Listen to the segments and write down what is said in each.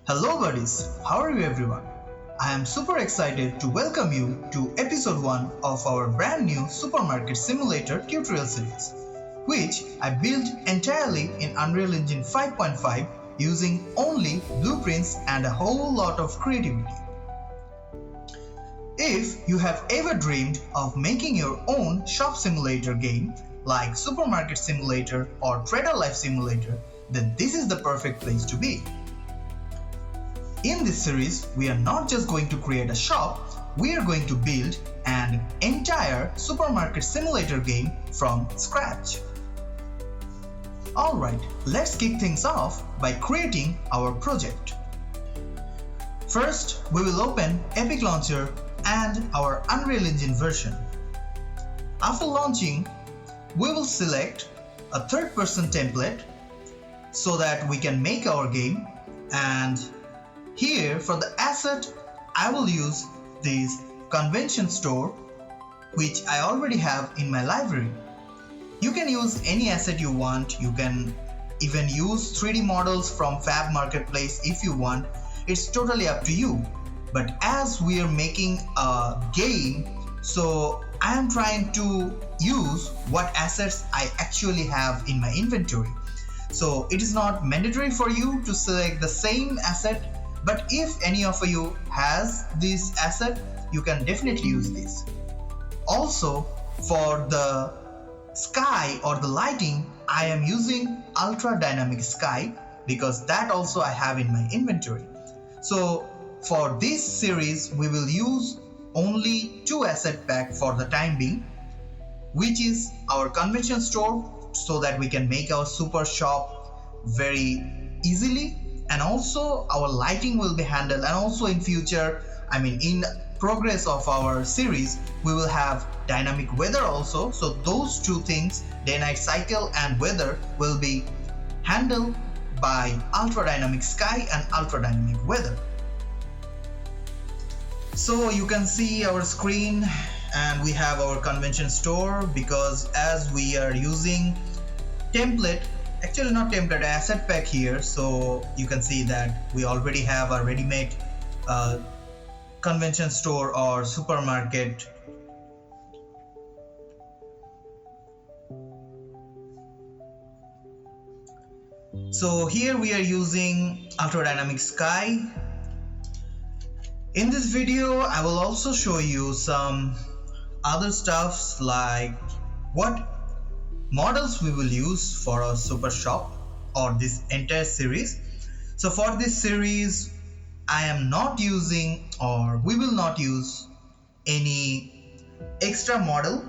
Hello buddies, how are you everyone? I am super excited to welcome you to episode 1 of our brand new supermarket simulator tutorial series, which I built entirely in Unreal Engine 5.5 using only blueprints and a whole lot of creativity. If you have ever dreamed of making your own shop simulator game like Supermarket Simulator or Trader Life Simulator, then this is the perfect place to be. In this series, we are not just going to create a shop, we are going to build an entire supermarket simulator game from scratch. Alright, let's kick things off by creating our project. First, we will open Epic Launcher and our Unreal Engine version. After launching, we will select a third-person template so that we can make our game, and here for the asset I will use this convention store which I already have in my library. You can use any asset you want, you can even use 3D models from Fab Marketplace if you want, it's totally up to you. But as we are making a game, so I am trying to use what assets I actually have in my inventory. So it is not mandatory for you to select the same asset, but if any of you has this asset, you can definitely use this. Also, for the sky or the lighting, I am using ultra dynamic sky because that also I have in my inventory. So for this series, we will use only 2 asset pack for the time being, which is our convention store so that we can make our super shop very easily, and also our lighting will be handled, and also in future, in progress of our series, we will have dynamic weather also. So those 2 things, day night cycle and weather, will be handled by ultra dynamic sky and ultra dynamic weather. So you can see our screen and we have our convention store, because as we are using template, actually not template, asset pack here, so you can see that we already have a ready-made convention store or supermarket. So here we are using ultra dynamic sky. In this video I will also show you some other stuffs like what models we will use for our super shop or this entire series. So for this series I am not using, or we will not use any extra model,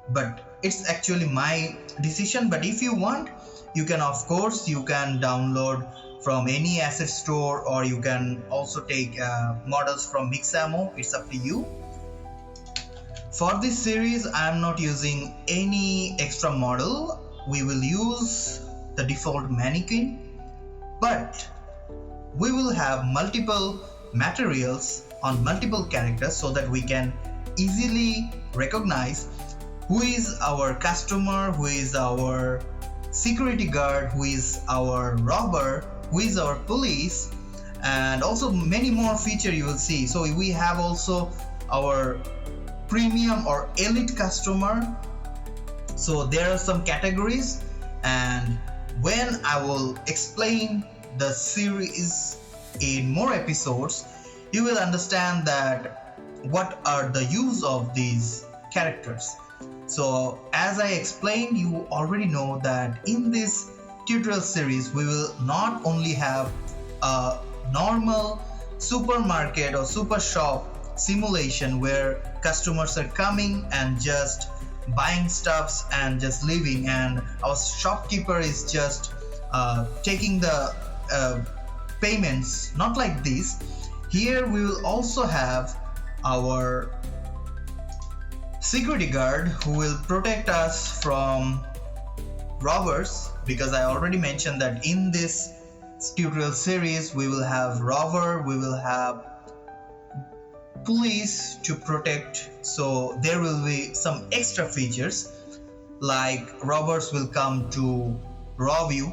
but it's actually my decision. But if you want, you can, of course, you can download from any asset store, or you can also take models from Mixamo. It's up to you. For this series, I am not using any extra model. We will use the default mannequin, but we will have multiple materials on multiple characters so that we can easily recognize who is our customer, who is our security guard, who is our robber, who is our police, and also many more features you will see. So we have also our premium or elite customer. So there are some categories, and when I will explain the series in more episodes, you will understand that what are the use of these characters. So as I explained, you already know that in this tutorial series we will not only have a normal supermarket or super shop simulation where customers are coming and just buying stuffs and just leaving, and our shopkeeper is just taking the payments, not like this. Here we will also have our security guard who will protect us from robbers, because I already mentioned that in this tutorial series we will have robber, we will have police to protect. So there will be some extra features like robbers will come to rob you,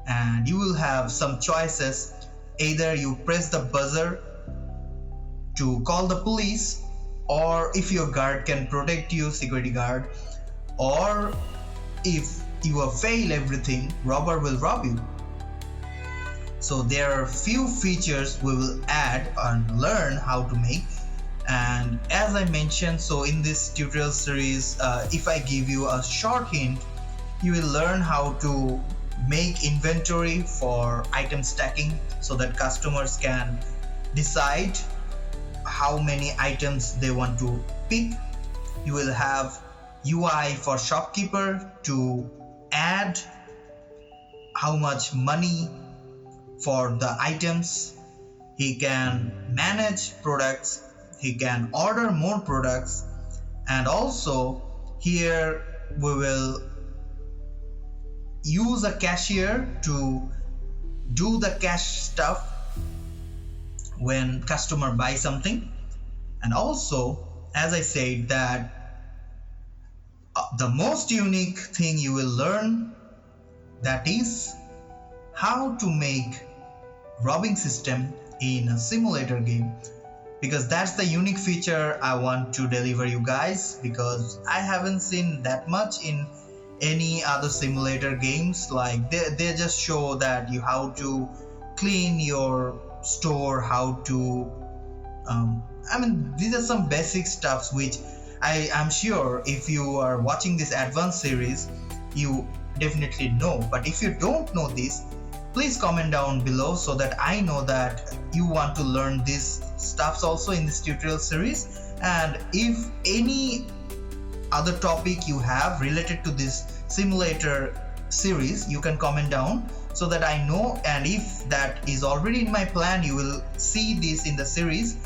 and you will have some choices either you press the buzzer to call the police, or if your guard can protect you, security guard, or if you fail everything, robber will rob you. So there are few features we will add and learn how to make. And as I mentioned, so in this tutorial series, if I give you a short hint, you will learn how to make inventory for item stacking so that customers can decide how many items they want to pick. You will have UI for shopkeeper to add how much money for the items. He can manage products, he can order more products, and also here we will use a cashier to do the cash stuff when customer buys something. And also, as I said, that the most unique thing you will learn, that is how to make robbing system in a simulator game, because that's the unique feature I want to deliver you guys, because I haven't seen that much in any other simulator games. Like they just show that you how to clean your store, how to I mean, these are some basic stuffs which I am sure if you are watching this advanced series you definitely know. But if you don't know this, please comment down below so that I know that you want to learn these stuffs also in this tutorial series. And if any other topic you have related to this simulator series, you can comment down so that I know, and if that is already in my plan, you will see this in the series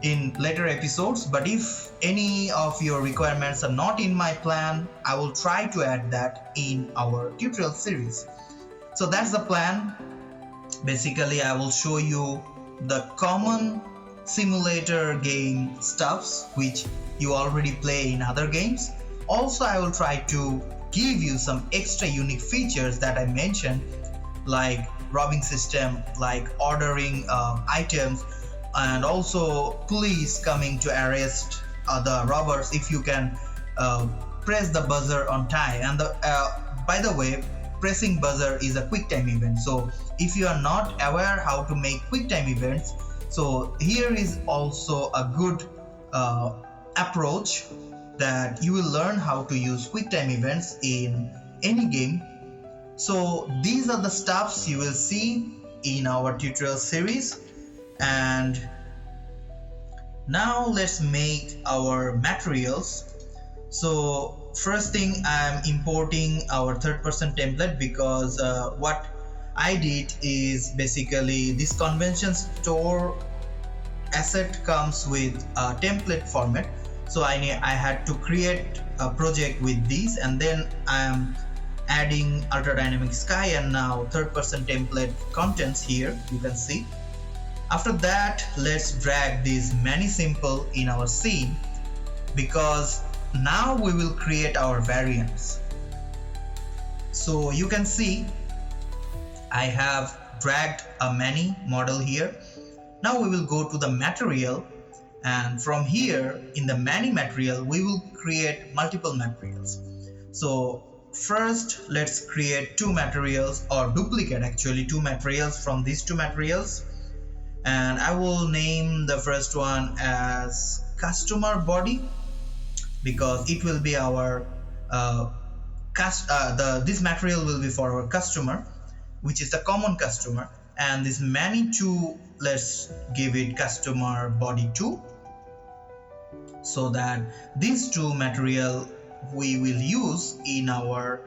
in later episodes. But if any of your requirements are not in my plan, I will try to add that in our tutorial series. So that's the plan. Basically, I will show you the common simulator game stuffs which you already play in other games. Also, I will try to give you some extra unique features that I mentioned, like robbing system, like ordering items, and also police coming to arrest the robbers if you can press the buzzer on time. And by the way, pressing buzzer is a quick time event, so if you are not aware how to make quick time events, so here is also a good approach that you will learn how to use quick time events in any game. So these are the stuffs you will see in our tutorial series. And now let's make our materials. So first thing, I'm importing our third-person template, because what I did is basically this convention store asset comes with a template format. So I had to create a project with these, and then I am adding ultra dynamic sky and now third-person template contents here, you can see. After that, let's drag this many simple in our scene, because now we will create our variants. So you can see I have dragged a many model here. Now we will go to the material, and from here in the many material we will create multiple materials. So first let's create two materials, or duplicate actually two materials from these two materials, and I will name the first one as customer body, because it will be our this material will be for our customer, which is the common customer. And this many 2, let's give it customer body 2, so that these two material we will use in our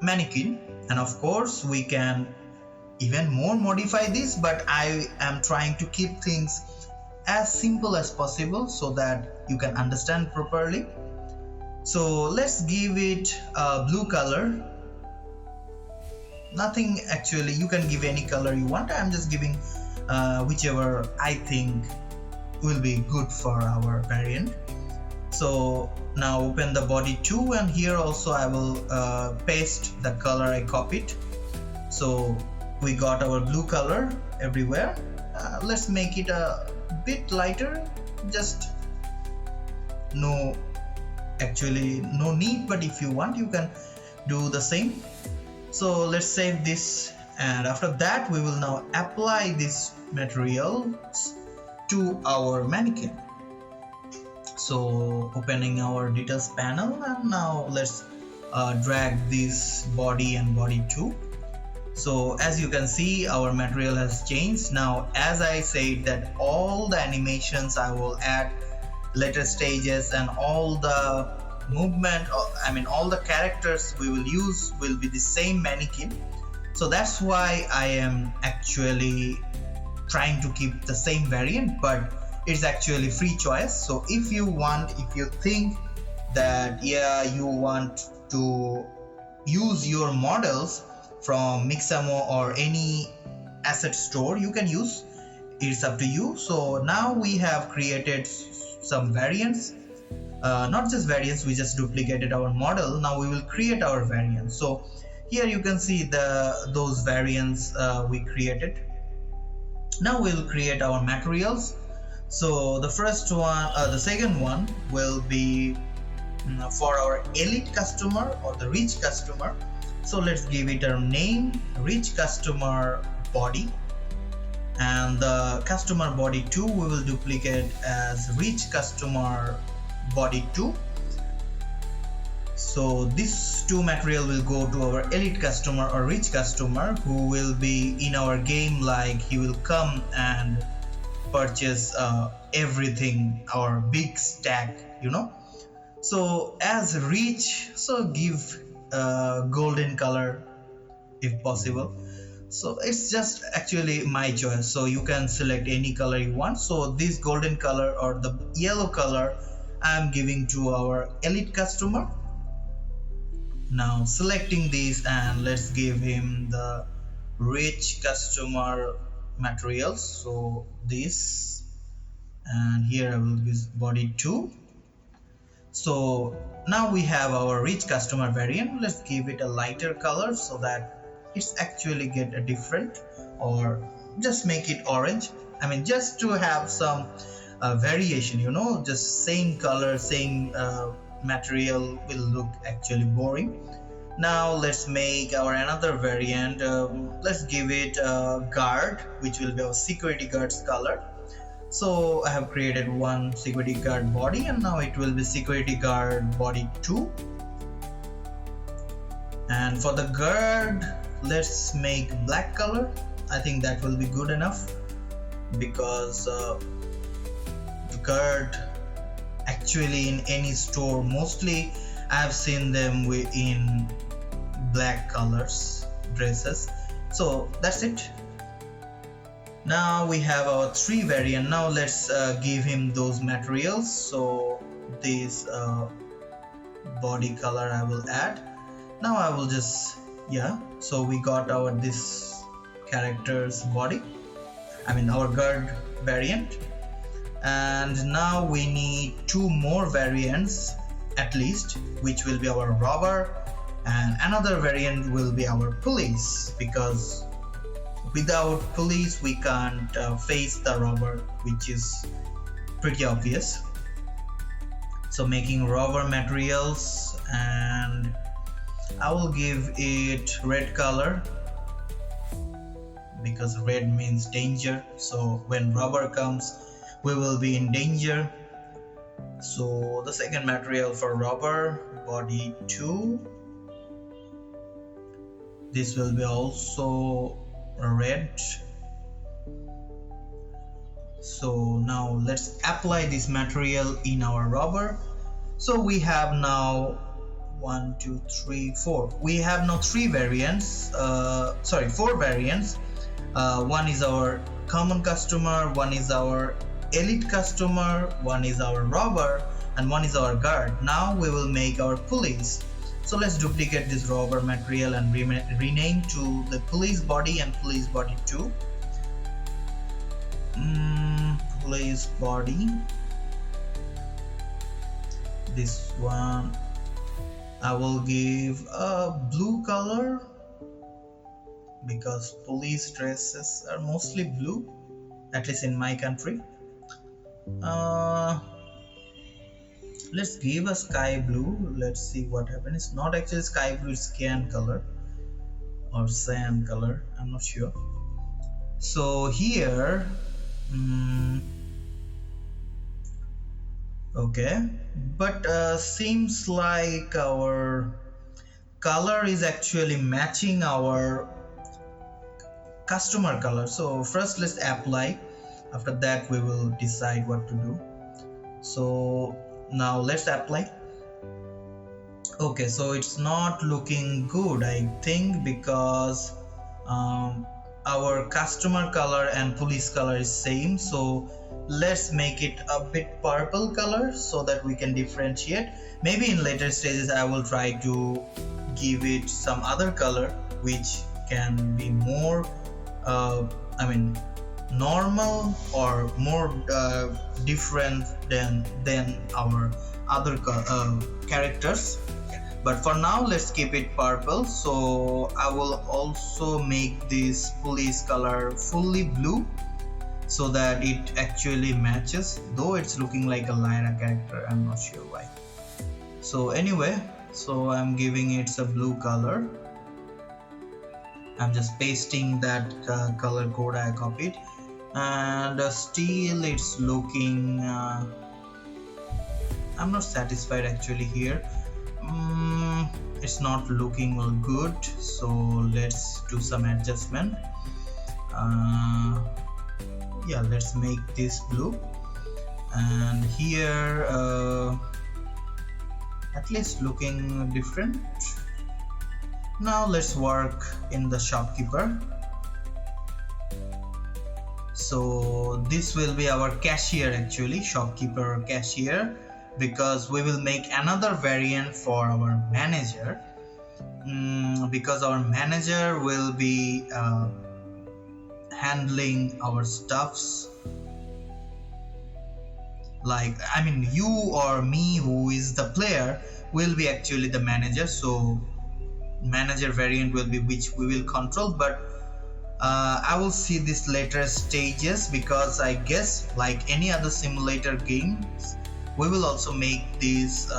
mannequin. And of course we can even more modify this, but I am trying to keep things as simple as possible so that you can understand properly. So let's give it a blue color. Nothing actually, you can give any color you want. I'm just giving whichever I think will be good for our variant. So now open the body 2, and here also I will paste the color I copied. So we got our blue color everywhere. Let's make it a bit lighter. Just no, actually no need, but if you want you can do the same. So let's save this, and after that we will now apply these materials to our mannequin. So opening our details panel, and now let's drag this body and body too. So as you can see, our material has changed. Now as I said that all the animations I will add later stages, and all the movement, I mean all the characters we will use will be the same mannequin. So that's why I am actually trying to keep the same variant, but it's actually free choice. So if you want, if you think that yeah, you want to use your models from Mixamo or any asset store, you can use. It's up to you. So now we have created some variants, not just variants, we just duplicated our model. Now we will create our variants. So here you can see those variants we created. Now we'll create our materials. So the first one, the second one will be for our elite customer or the rich customer. So let's give it a name, rich customer body, and the customer body 2 we will duplicate as rich customer body 2. So this two material will go to our elite customer or rich customer, who will be in our game, like he will come and purchase everything, our big stack, you know. So as rich, so give golden color if possible. So it's just actually my choice, so you can select any color you want. So this golden color or the yellow color I'm giving to our elite customer. Now selecting these, and let's give him the rich customer materials. So this, and here I will use body 2. So now we have our rich customer variant. Let's give it a lighter color so that it's actually get a different, or just make it orange. I mean just to have some variation, you know, just same color, same material will look actually boring. Now let's make our another variant. Let's give it a guard, which will be our security guard's color. So I have created one security guard body, and now it will be security guard body 2. And for the guard, let's make black color. I think that will be good enough, because the guard actually in any store mostly I've seen them in black colors dresses. So that's it. Now we have our 3 variant. Now let's give him those materials. So this body color I will add. Now I will just, yeah, so we got our this character's body, I mean our guard variant. And now we need 2 more variants at least, which will be our robber, and another variant will be our police, because without police we can't face the robber, which is pretty obvious. So making robber materials, and I will give it red color, because red means danger. So when robber comes, we will be in danger. So the second material for robber, body 2, this will be also red. So now let's apply this material in our robber. So we have now 1 2 3 4, we have now 3 variants, 4 variants. One is our common customer, one is our elite customer, one is our robber, and one is our guard. Now we will make our police. So let's duplicate this robber material and rename to the police body and police body 2. Police body, this one I will give a blue color, because police dresses are mostly blue, at least in my country. uh, let's give a sky blue. Let's see what happens. It's not actually sky blue, it's cyan color or cyan color, I'm not sure. So here, mm, okay, but seems like our color is actually matching our customer color. So first let's apply, after that we will decide what to do. So now let's apply. Okay, so it's not looking good, I think, because um, our customer color and police color is same. So let's make it a bit purple color so that we can differentiate. Maybe in later stages I will try to give it some other color which can be more I mean normal or more different than our other characters. But for now let's keep it purple. So I will also make this police color fully blue so that it actually matches, though it's looking like a Lyra character, I'm not sure why. So anyway, so I'm giving it a blue color. I'm just pasting that color code I copied, and still it's looking I'm not satisfied actually here. It's not looking good, so let's do some adjustment. Yeah, let's make this blue, and here at least looking different. Now let's work in the shopkeeper. So this will be our cashier, actually shopkeeper or cashier, because we will make another variant for our manager, because our manager will be handling our stuffs, like I mean you or me who is the player will be actually the manager. So manager variant will be which we will control, but I will see this later stages, because I guess like any other simulator games we will also make this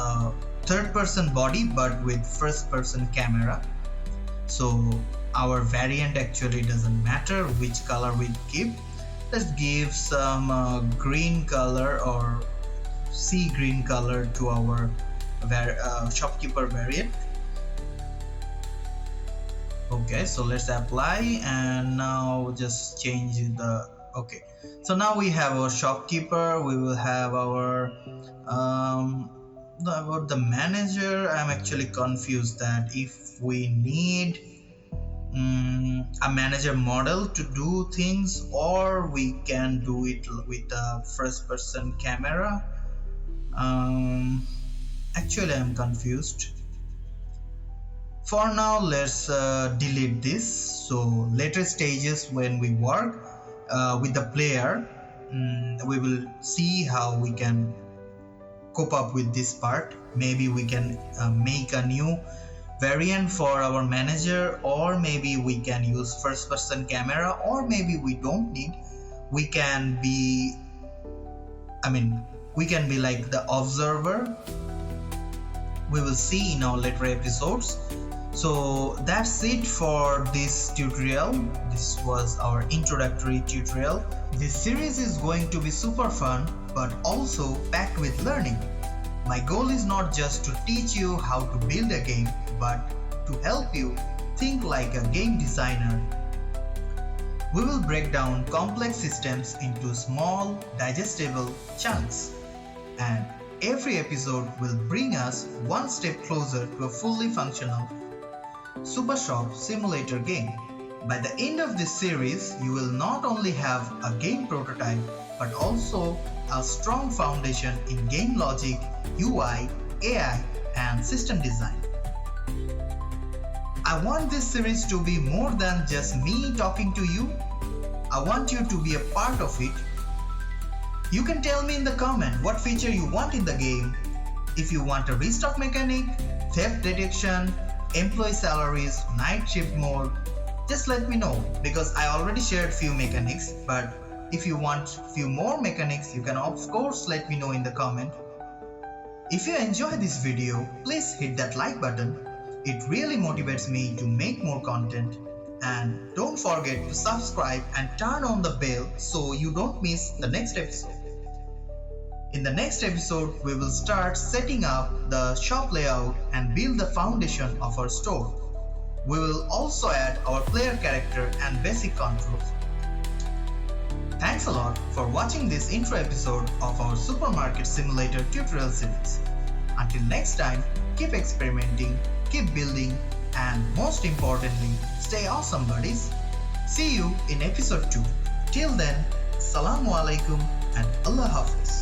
third person body but with first person camera. So our variant actually doesn't matter which color we keep. Let's give some green color or sea green color to our shopkeeper variant. Okay, so let's apply, and now just change the okay. So now we have our shopkeeper. We will have our about the manager. I'm actually confused that if we need a manager model to do things, or we can do it with a first person camera. Actually I'm confused. For now let's delete this. So later stages when we work with the player, we will see how we can cope up with this part. Maybe we can make a new variant for our manager, or maybe we can use first person camera, or maybe we don't need. We can be like the observer. We will see in our later episodes. So that's it for this tutorial. This was our introductory tutorial. This series is going to be super fun, but also packed with learning. My goal is not just to teach you how to build a game, but to help you think like a game designer. We will break down complex systems into small, digestible chunks, and every episode will bring us one step closer to a fully functional Super Shop simulator game. By the end of this series, you will not only have a game prototype, but also a strong foundation in game logic, UI, AI, and system design. I want this series to be more than just me talking to you. I want you to be a part of it. You can tell me in the comment what feature you want in the game. If you want a restock mechanic, theft detection, employee salaries, night shift mode, just let me know, because I already shared few mechanics, but if you want few more mechanics, you can of course let me know in the comment. If you enjoy this video, please hit that like button. It really motivates me to make more content. And don't forget to subscribe and turn on the bell so you don't miss the next episode. In the next episode, we will start setting up the shop layout and build the foundation of our store. We will also add our player character and basic controls. Thanks a lot for watching this intro episode of our Supermarket Simulator tutorial series. Until next time, keep experimenting, keep building, and most importantly, stay awesome, buddies. See you in episode 2. Till then, Assalamu alaikum and Allah Hafiz.